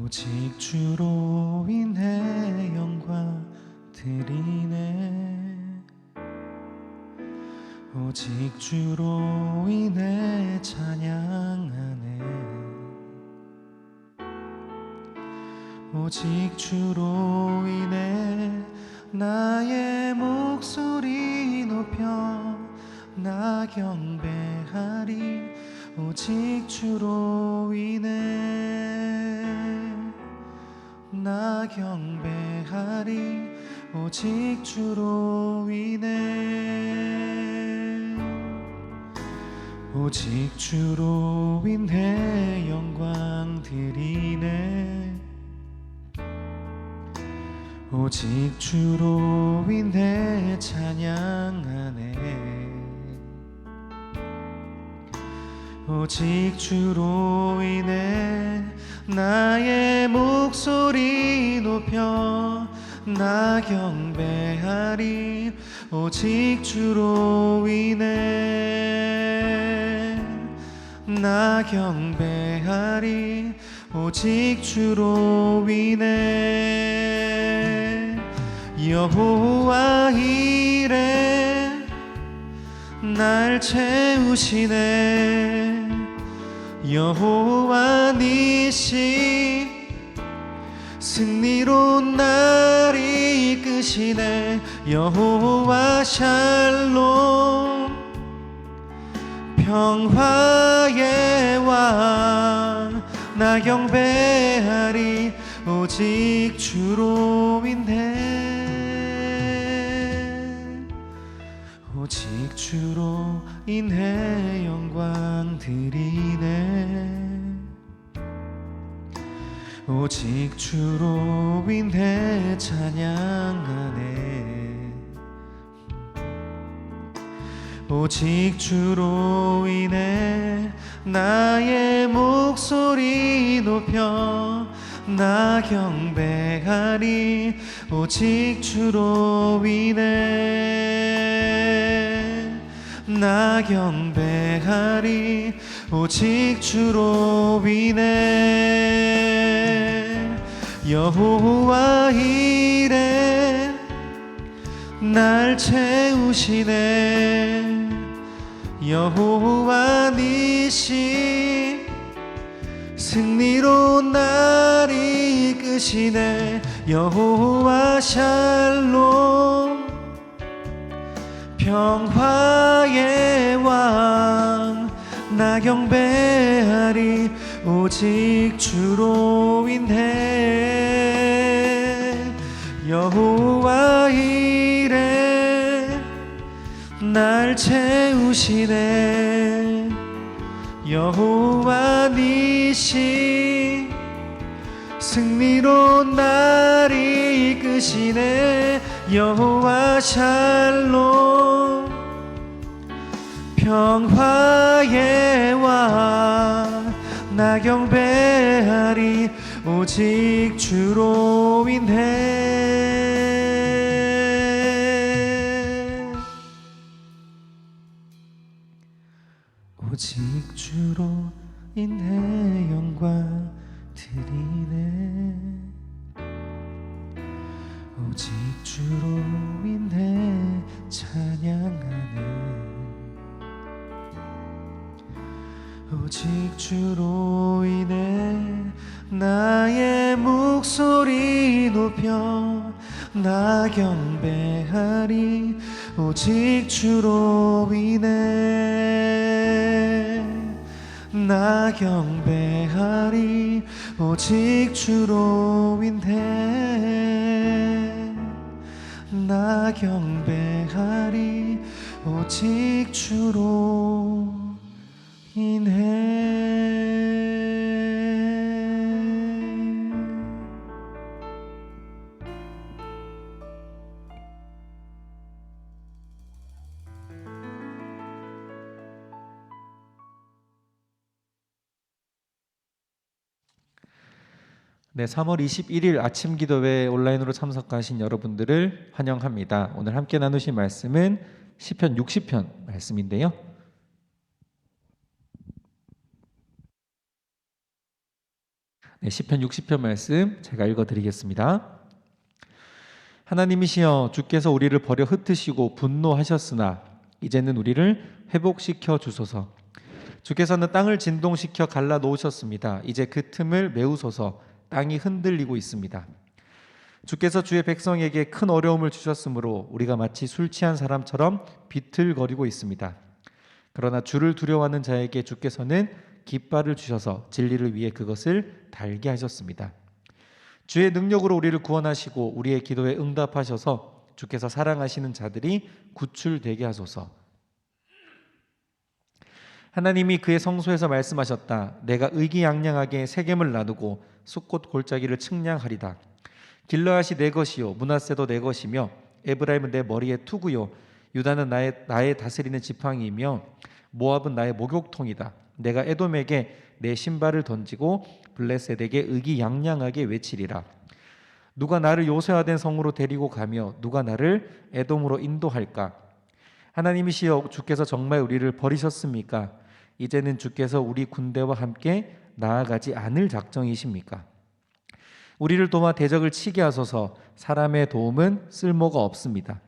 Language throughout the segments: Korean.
오직 주로 인해 영광 드리네. 오직 주로 인해 찬양하네. 오직 주로 인해 나의 목소리 높여 나 경배하리. 오직 주로 인해 나 경배하리. 오직 주로 인해 오직 주로 인해 영광 드리네. 오직 주로 인해 찬양하네. 오직 주로 인해 나의 목소리 높여 나 경배하리. 오직 주로 인해 나 경배하리. 오직 주로 인해 여호와 이레 날 채우시네. 여호와 니시 승리로 날 이끄시네. 여호와 샬롬 평화의 왕 나 경배하리. 오직 주로 인해 오직 주로 인해 영광 드리네. 오직 주로 인해 찬양하네. 오직 주로 인해 나의 목소리 높여 나 경배하리. 오직 주로 인해 나 경배하리. 오직 주로 인해 여호와 이레 날 채우시네. 여호와 니시 승리로 날 이끄시네. 여호와 샬롬 평화의 왕 나 경배하리. 오직 주로 인해 여호와 이레 날 채우시네. 여호와 니시 승리로 날 이끄시네. 여호와 샬롬 평화의 왕 나 경배하리. 오직 주로 인해 오직 주로 인해 영광 드리네. 오직 주로 인해 찬양하네. 오직 주로 인해 나의 목소리 높여 나 경배하리. 오직 주로 인해 나 경배하리. 오직 주로 인해 나 경배하리. 오직 주로 인해 네, 3월 21일 아침 기도회 온라인으로 참석하신 여러분들을 환영합니다. 오늘 함께 나누실 말씀은 시편 60편 말씀인데요. 시편 60편 말씀 제가 읽어드리겠습니다. 하나님이시여, 주께서 우리를 버려 흩으시고 분노하셨으나 이제는 우리를 회복시켜 주소서. 주께서는 땅을 진동시켜 갈라 놓으셨습니다. 이제 그 틈을 메우소서. 땅이 흔들리고 있습니다. 주께서 주의 백성에게 큰 어려움을 주셨으므로 우리가 마치 술 취한 사람처럼 비틀거리고 있습니다. 그러나 주를 두려워하는 자에게 주께서는 깃발을 주셔서 진리를 위해 그것을 달게 하셨습니다. 주의 능력으로 우리를 구원하시고 우리의 기도에 응답하셔서 주께서 사랑하시는 자들이 구출되게 하소서. 하나님이 그의 성소에서 말씀하셨다. 내가 의기양양하게 세겜을 나누고 숫꽃 골짜기를 측량하리다. 길르앗이 내 것이요 므낫세도 내 것이며 에브라임은 내 머리의 투구요 유다는 나의 다스리는 지팡이이며 모압은 나의 목욕통이다. 내가 에돔에게 내 신발을 던지고 블레셋에게 의기양양하게 외치리라. 누가 나를 요새화된 성으로 데리고 가며 누가 나를 에돔으로 인도할까? 하나님이시여, 주께서 정말 우리를 버리셨습니까? 이제는 주께서 우리 군대와 함께 나아가지 않을 작정이십니까? 우리를 도와 대적을 치게 하소서. 사람의 도움은 쓸모가 없습니다.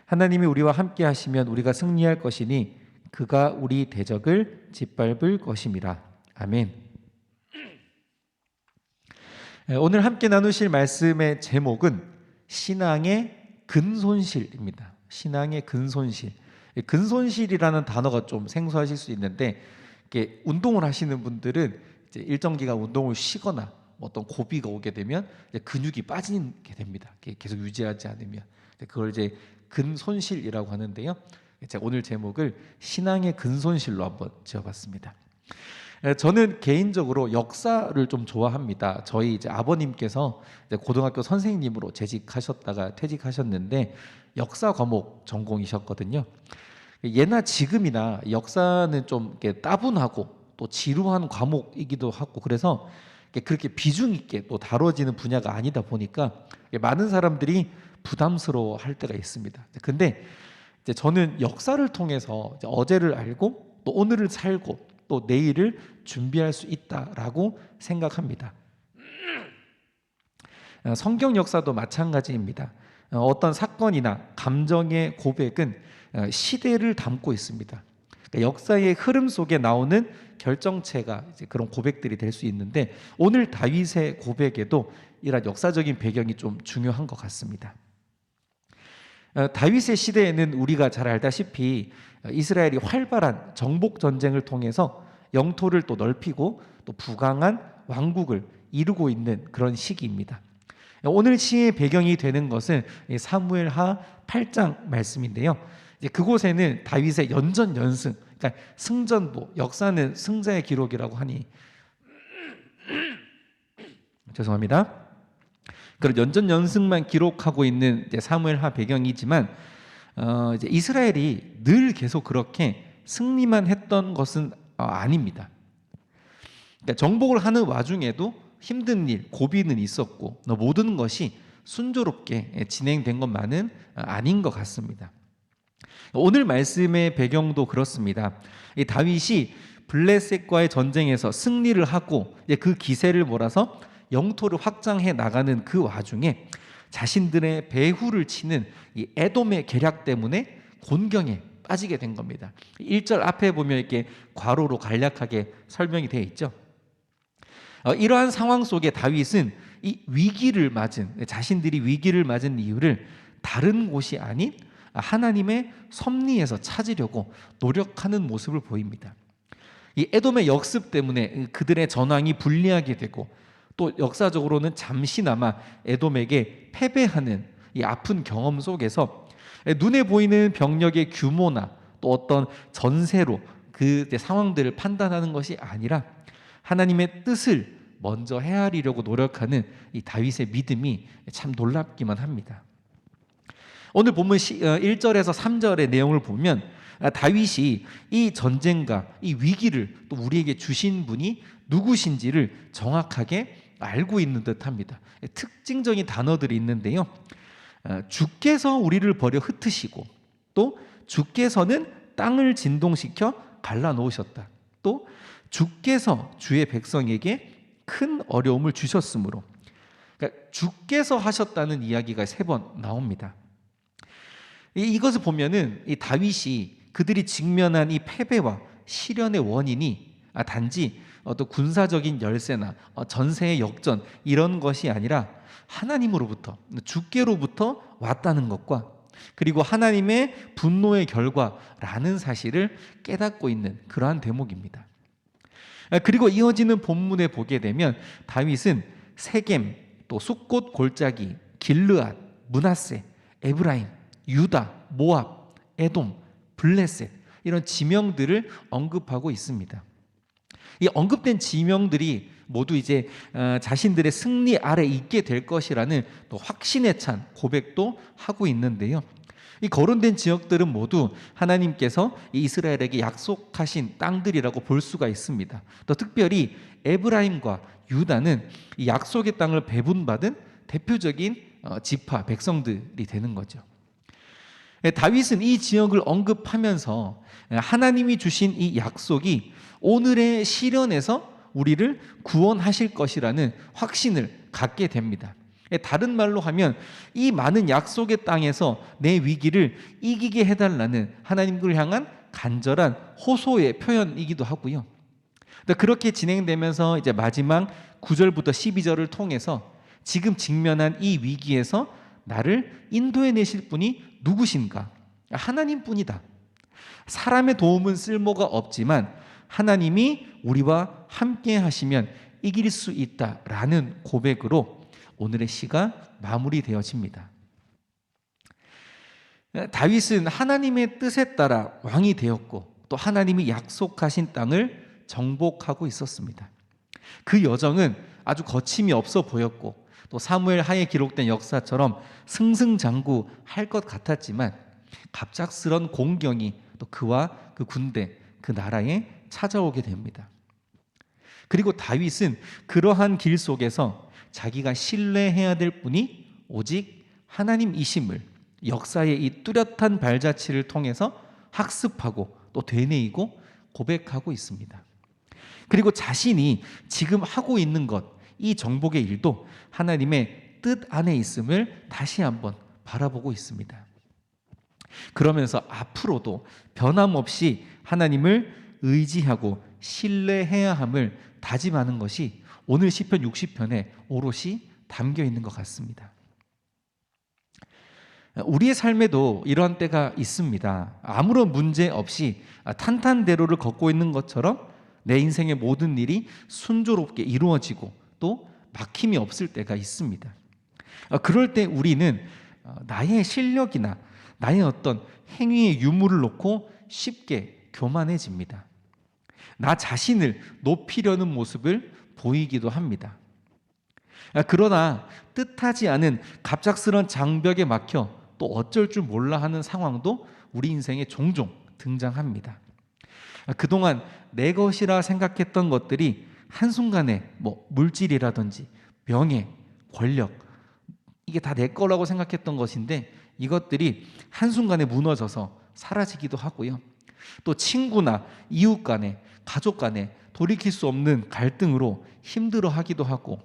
하나님이 우리와 함께 하시면 우리가 승리할 것이니 그가 우리 대적을 짓밟을 것임이라. 아멘. 오늘 함께 나누실 말씀의 제목은 신앙의 근손실입니다. 신앙의 근손실. 근손실이라는 단어가 좀 생소하실 수 있는데, 이렇게 운동을 하시는 분들은 이제 일정 기간 운동을 쉬거나 어떤 고비가 오게 되면 이제 근육이 빠지게 됩니다. 계속 유지하지 않으면 그걸 이제 근손실이라고 하는데요. 제가 오늘 제목을 신앙의 근손실로 한번 지어봤습니다. 저는 개인적으로 역사를 좀 좋아합니다. 저희 이제 아버님께서 이제 고등학교 선생님으로 재직하셨다가 퇴직하셨는데 역사 과목 전공이셨거든요. 예나 지금이나 역사는 좀 이렇게 따분하고 또 지루한 과목이기도 하고 그래서 그렇게 비중 있게 또 다뤄지는 분야가 아니다 보니까 많은 사람들이 부담스러워할 때가 있습니다. 근데 이제 저는 역사를 통해서 이제 어제를 알고 또 오늘을 살고 또 내일을 준비할 수 있다라고 생각합니다. 성경 역사도 마찬가지입니다. 어떤 사건이나 감정의 고백은 시대를 담고 있습니다. 그러니까 역사의 흐름 속에 나오는 결정체가 이제 그런 고백들이 될 수 있는데 오늘 다윗의 고백에도 이런 역사적인 배경이 좀 중요한 것 같습니다. 다윗의 시대에는 우리가 잘 알다시피 이스라엘이 활발한 정복 전쟁을 통해서 영토를 또 넓히고 또 부강한 왕국을 이루고 있는 그런 시기입니다. 오늘 시의 배경이 되는 것은 사무엘하 8장 말씀인데요. 이제 그곳에는 다윗의 연전연승, 그러니까 승전보, 역사는 승자의 기록이라고 하니 죄송합니다. 그런 연전연승만 기록하고 있는 이제 사무엘하 배경이지만 이제 이스라엘이 늘 계속 그렇게 승리만 했던 것은 아닙니다. 그러니까 정복을 하는 와중에도 힘든 일, 고비는 있었고 모든 것이 순조롭게 진행된 것만은 아닌 것 같습니다. 오늘 말씀의 배경도 그렇습니다. 이 다윗이 블레셋과의 전쟁에서 승리를 하고 그 기세를 몰아서 영토를 확장해 나가는 그 와중에 자신들의 배후를 치는 이 에돔의 계략 때문에 곤경에 빠지게 된 겁니다. 1절 앞에 보면 이렇게 괄호로 간략하게 설명이 되어 있죠. 이러한 상황 속에 다윗은 이 위기를 맞은, 자신들이 위기를 맞은 이유를 다른 곳이 아닌 하나님의 섭리에서 찾으려고 노력하는 모습을 보입니다. 이 에돔의 역습 때문에 그들의 전황이 불리하게 되고 또 역사적으로는 잠시나마 에돔에게 패배하는 이 아픈 경험 속에서 눈에 보이는 병력의 규모나 또 어떤 전세로 그 상황들을 판단하는 것이 아니라 하나님의 뜻을 먼저 헤아리려고 노력하는 이 다윗의 믿음이 참 놀랍기만 합니다. 오늘 본문 1절에서 3절의 내용을 보면 다윗이 이 전쟁과 이 위기를 또 우리에게 주신 분이 누구신지를 정확하게 알고 있는 듯합니다. 특징적인 단어들이 있는데요. 주께서 우리를 버려 흩으시고 또 주께서는 땅을 진동시켜 갈라놓으셨다. 또 주께서 주의 백성에게 큰 어려움을 주셨으므로, 그러니까 주께서 하셨다는 이야기가 3번 나옵니다. 이것을 보면은 이 다윗이 그들이 직면한 이 패배와 시련의 원인이 단지 어떤 군사적인 열세나 전세의 역전 이런 것이 아니라 하나님으로부터, 주께로부터 왔다는 것과, 그리고 하나님의 분노의 결과라는 사실을 깨닫고 있는 그러한 대목입니다. 그리고 이어지는 본문에 보게 되면 다윗은 세겜, 또 숫곳 골짜기, 길르앗, 므낫세, 에브라임, 유다, 모압, 에돔, 블레셋, 이런 지명들을 언급하고 있습니다. 이 언급된 지명들이 모두 이제 자신들의 승리 아래 있게 될 것이라는 또 확신에 찬 고백도 하고 있는데요. 이 거론된 지역들은 모두 하나님께서 이스라엘에게 약속하신 땅들이라고 볼 수가 있습니다. 또 특별히 에브라임과 유다는 이 약속의 땅을 배분받은 대표적인 지파 백성들이 되는 거죠. 다윗은 이 지역을 언급하면서 하나님이 주신 이 약속이 오늘의 시련에서 우리를 구원하실 것이라는 확신을 갖게 됩니다. 다른 말로 하면 이 많은 약속의 땅에서 내 위기를 이기게 해달라는 하나님을 향한 간절한 호소의 표현이기도 하고요. 그렇게 진행되면서 이제 마지막 9절부터 12절을 통해서 지금 직면한 이 위기에서 나를 인도해 내실 분이 누구신가? 하나님뿐이다. 사람의 도움은 쓸모가 없지만 하나님이 우리와 함께 하시면 이길 수 있다라는 고백으로 오늘의 시가 마무리되어집니다. 다윗은 하나님의 뜻에 따라 왕이 되었고 또 하나님이 약속하신 땅을 정복하고 있었습니다. 그 여정은 아주 거침이 없어 보였고 또 사무엘 하에 기록된 역사처럼 승승장구할 것 같았지만 갑작스런 공경이 또 그와 그 군대, 그 나라에 찾아오게 됩니다. 그리고 다윗은 그러한 길 속에서 자기가 신뢰해야 될 분이 오직 하나님이심을 역사의 이 뚜렷한 발자취를 통해서 학습하고 또 되뇌이고 고백하고 있습니다. 그리고 자신이 지금 하고 있는 것, 이 정복의 일도 하나님의 뜻 안에 있음을 다시 한번 바라보고 있습니다. 그러면서 앞으로도 변함없이 하나님을 의지하고 신뢰해야 함을 다짐하는 것이 오늘 시편 60편에 오롯이 담겨 있는 것 같습니다. 우리의 삶에도 이러한 때가 있습니다. 아무런 문제 없이 탄탄대로를 걷고 있는 것처럼 내 인생의 모든 일이 순조롭게 이루어지고 또 막힘이 없을 때가 있습니다. 그럴 때 우리는 나의 실력이나 나의 어떤 행위의 유무를 놓고 쉽게 교만해집니다. 나 자신을 높이려는 모습을 보이기도 합니다. 그러나 뜻하지 않은 갑작스런 장벽에 막혀 또 어쩔 줄 몰라 하는 상황도 우리 인생에 종종 등장합니다. 그동안 내 것이라 생각했던 것들이 한순간에 물질이라든지 명예, 권력, 이게 다 내 거라고 생각했던 것인데 이것들이 한순간에 무너져서 사라지기도 하고요. 또 친구나 이웃 간에, 가족 간에 돌이킬 수 없는 갈등으로 힘들어하기도 하고,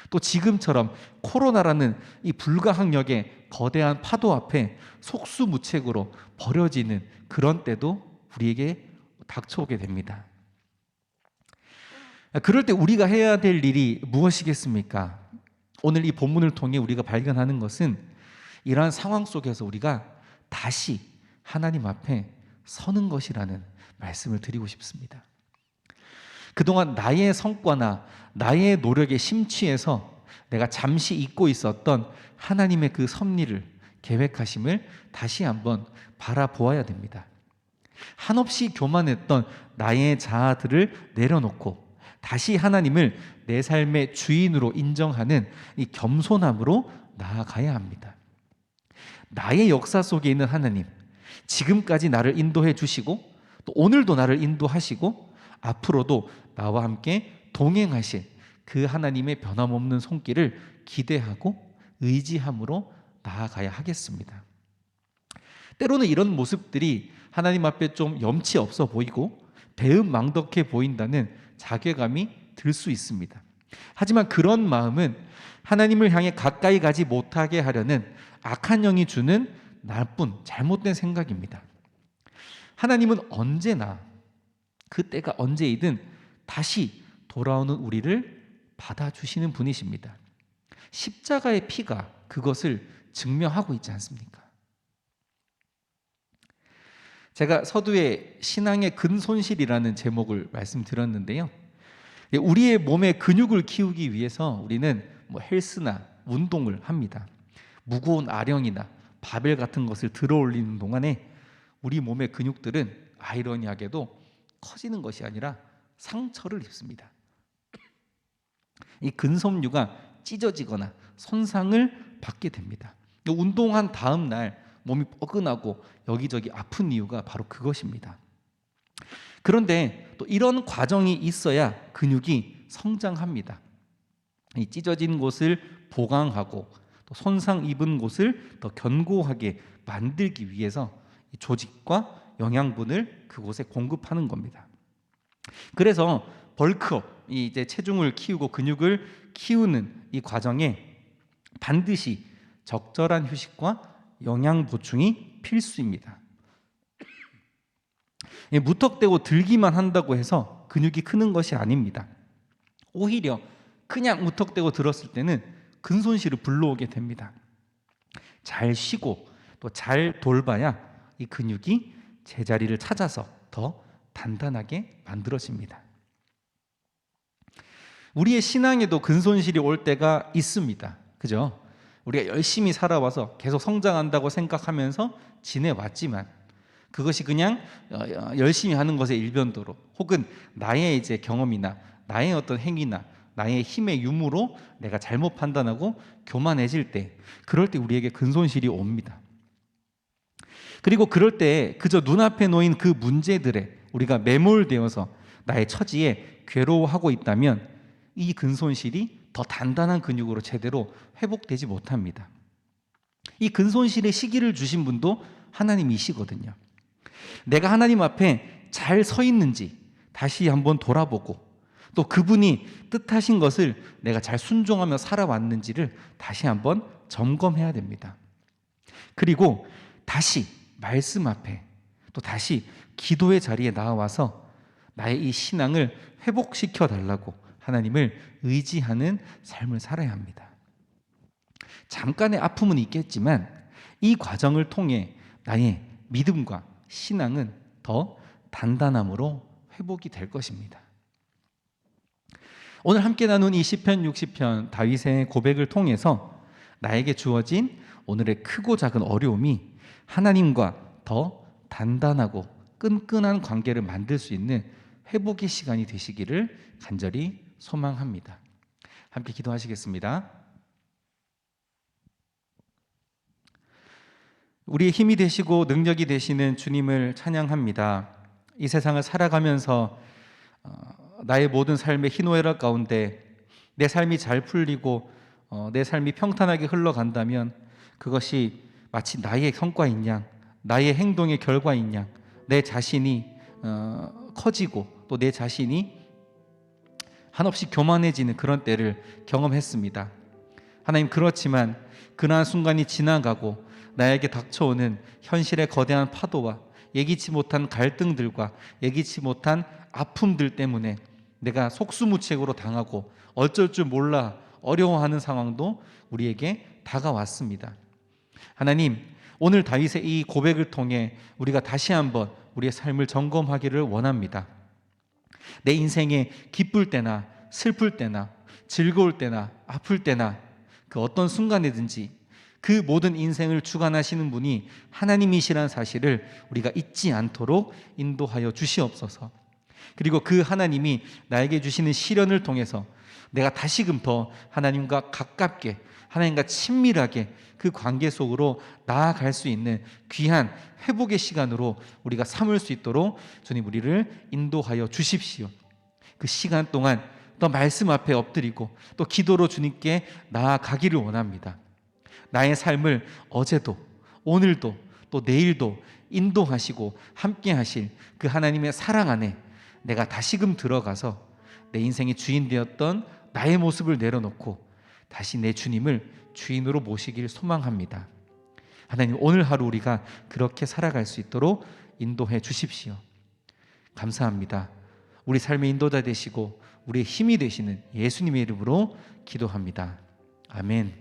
또 지금처럼 코로나라는 이 불가항력의 거대한 파도 앞에 속수무책으로 버려지는 그런 때도 우리에게 닥쳐오게 됩니다. 그럴 때 우리가 해야 될 일이 무엇이겠습니까? 오늘 이 본문을 통해 우리가 발견하는 것은 이러한 상황 속에서 우리가 다시 하나님 앞에 서는 것이라는 말씀을 드리고 싶습니다. 그동안 나의 성과나 나의 노력에 심취해서 내가 잠시 잊고 있었던 하나님의 그 섭리를, 계획하심을 다시 한번 바라보아야 됩니다. 한없이 교만했던 나의 자아들을 내려놓고 다시 하나님을 내 삶의 주인으로 인정하는 이 겸손함으로 나아가야 합니다. 나의 역사 속에 있는 하나님, 지금까지 나를 인도해 주시고 또 오늘도 나를 인도하시고 앞으로도 나와 함께 동행하실 그 하나님의 변함없는 손길을 기대하고 의지함으로 나아가야 하겠습니다. 때로는 이런 모습들이 하나님 앞에 좀 염치 없어 보이고 배은망덕해 보인다는 자괴감이 들 수 있습니다. 하지만 그런 마음은 하나님을 향해 가까이 가지 못하게 하려는 악한 영이 주는 나쁜 잘못된 생각입니다. 하나님은 언제나 그 때가 언제이든 다시 돌아오는 우리를 받아주시는 분이십니다. 십자가의 피가 그것을 증명하고 있지 않습니까? 제가 서두에 신앙의 근손실이라는 제목을 말씀드렸는데요. 우리의 몸의 근육을 키우기 위해서 우리는 헬스나 운동을 합니다. 무거운 아령이나 바벨 같은 것을 들어 올리는 동안에 우리 몸의 근육들은 아이러니하게도 커지는 것이 아니라 상처를 입습니다. 이 근섬유가 찢어지거나 손상을 받게 됩니다. 운동한 다음 날 몸이 뻐근하고 여기저기 아픈 이유가 바로 그것입니다. 그런데 또 이런 과정이 있어야 근육이 성장합니다. 이 찢어진 곳을 보강하고 또 손상 입은 곳을 더 견고하게 만들기 위해서 이 조직과 영양분을 그곳에 공급하는 겁니다. 그래서 벌크업, 이제 체중을 키우고 근육을 키우는 이 과정에 반드시 적절한 휴식과 영양 보충이 필수입니다. 무턱대고 들기만 한다고 해서 근육이 크는 것이 아닙니다. 오히려 그냥 무턱대고 들었을 때는 근손실을 불러오게 됩니다. 잘 쉬고 또 잘 돌봐야 이 근육이 제자리를 찾아서 더 단단하게 만들어집니다. 우리의 신앙에도 근손실이 올 때가 있습니다. 그죠? 우리가 열심히 살아와서 계속 성장한다고 생각하면서 지내왔지만 그것이 그냥 열심히 하는 것의 일변도로 혹은 나의 이제 경험이나 나의 어떤 행위나 나의 힘의 유무로 내가 잘못 판단하고 교만해질 때, 그럴 때 우리에게 근손실이 옵니다. 그리고 그럴 때 그저 눈앞에 놓인 그 문제들에 우리가 매몰되어서 나의 처지에 괴로워하고 있다면 이 근손실이 더 단단한 근육으로 제대로 회복되지 못합니다. 이 근손실의 시기를 주신 분도 하나님이시거든요. 내가 하나님 앞에 잘 서 있는지 다시 한번 돌아보고 또 그분이 뜻하신 것을 내가 잘 순종하며 살아왔는지를 다시 한번 점검해야 됩니다. 그리고 다시 말씀 앞에 또 다시 기도의 자리에 나와서 나의 이 신앙을 회복시켜 달라고 하나님을 의지하는 삶을 살아야 합니다. 잠깐의 아픔은 있겠지만 이 과정을 통해 나의 믿음과 신앙은 더 단단함으로 회복이 될 것입니다. 오늘 함께 나눈 이 시편 60편 다윗의 고백을 통해서 나에게 주어진 오늘의 크고 작은 어려움이 하나님과 더 단단하고 끈끈한 관계를 만들 수 있는 회복의 시간이 되시기를 간절히 소망합니다. 함께 기도하시겠습니다. 우리의 힘이 되시고 능력이 되시는 주님을 찬양합니다. 이 세상을 살아가면서 나의 모든 삶의 희노애락 가운데 내 삶이 잘 풀리고 내 삶이 평탄하게 흘러간다면 그것이 마치 나의 성과인 양, 나의 행동의 결과인 양, 내 자신이 커지고 또 내 자신이 한없이 교만해지는 그런 때를 경험했습니다. 하나님, 그렇지만 그러한 순간이 지나가고 나에게 닥쳐오는 현실의 거대한 파도와 예기치 못한 갈등들과 예기치 못한 아픔들 때문에 내가 속수무책으로 당하고 어쩔 줄 몰라 어려워하는 상황도 우리에게 다가왔습니다. 하나님, 오늘 다윗의 이 고백을 통해 우리가 다시 한번 우리의 삶을 점검하기를 원합니다. 내 인생에 기쁠 때나 슬플 때나 즐거울 때나 아플 때나 그 어떤 순간이든지 그 모든 인생을 주관하시는 분이 하나님이시라는 사실을 우리가 잊지 않도록 인도하여 주시옵소서. 그리고 그 하나님이 나에게 주시는 시련을 통해서 내가 다시금 더 하나님과 가깝게, 하나님과 친밀하게 그 관계 속으로 나아갈 수 있는 귀한 회복의 시간으로 우리가 삼을 수 있도록 주님 우리를 인도하여 주십시오. 그 시간 동안 또 말씀 앞에 엎드리고 또 기도로 주님께 나아가기를 원합니다. 나의 삶을 어제도 오늘도 또 내일도 인도하시고 함께 하실 그 하나님의 사랑 안에 내가 다시금 들어가서 내 인생의 주인 되었던 나의 모습을 내려놓고 다시 내 주님을 주인으로 모시길 소망합니다. 하나님, 오늘 하루 우리가 그렇게 살아갈 수 있도록 인도해 주십시오. 감사합니다. 우리 삶의 인도자 되시고 우리의 힘이 되시는 예수님의 이름으로 기도합니다. 아멘.